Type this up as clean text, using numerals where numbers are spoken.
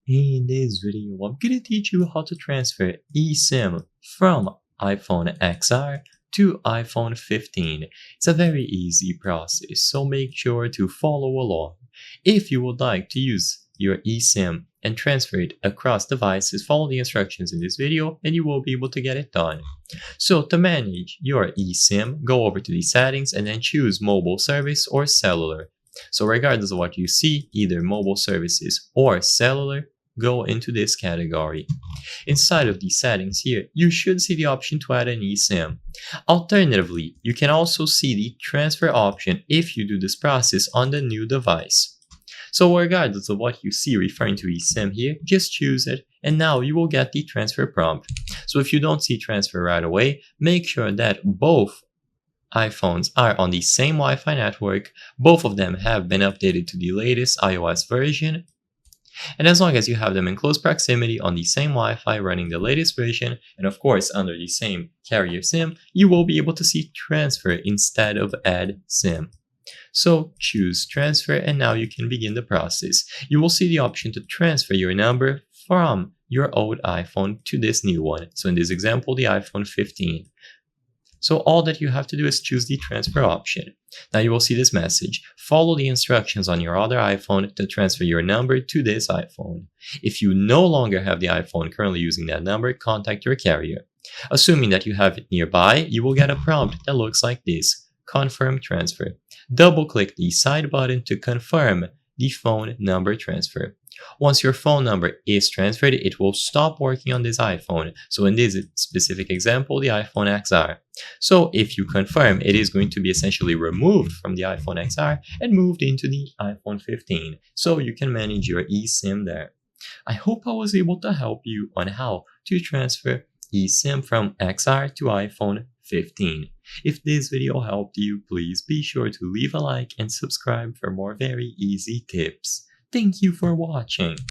In this video, I'm gonna teach you how to transfer eSIM from iPhone XR to iPhone 15. It's a very easy process, so make sure to follow along. If you would like to use your eSIM and transfer it across devices, follow the instructions in this video and you will be able to get it done. So to manage your eSIM, go over to the settings and then choose mobile service or cellular. So regardless of what you see, either mobile services or cellular, go into this category. Inside of the settings here, you should see the option to add an eSIM. Alternatively, you can also see the transfer option if you do this process on the new device. So regardless of what you see referring to eSIM here, just choose it and now you will get the transfer prompt. So if you don't see transfer right away, make sure that both iPhones are on the same Wi-Fi network, both of them have been updated to the latest iOS version, and as long as you have them in close proximity on the same Wi-Fi running the latest version, and of course under the same carrier SIM, you will be able to see transfer instead of add SIM. So choose transfer and now you can begin the process. You will see the option to transfer your number from your old iPhone to this new one. So in this example, the iPhone 15. So all that you have to do is choose the transfer option. Now you will see this message. Follow the instructions on your other iPhone to transfer your number to this iPhone. If you no longer have the iPhone currently using that number, contact your carrier. Assuming that you have it nearby, you will get a prompt that looks like this. Confirm transfer. Double-click the side button to confirm the phone number transfer. Once your phone number is transferred, it will stop working on this iPhone. So in this specific example, the iPhone XR. So if you confirm, it is going to be essentially removed from the iPhone XR and moved into the iPhone 15. So you can manage your eSIM there. I hope I was able to help you on how to transfer eSIM from XR to iPhone 15. If this video helped you, please be sure to leave a like and subscribe for more very easy tips. Thank you for watching.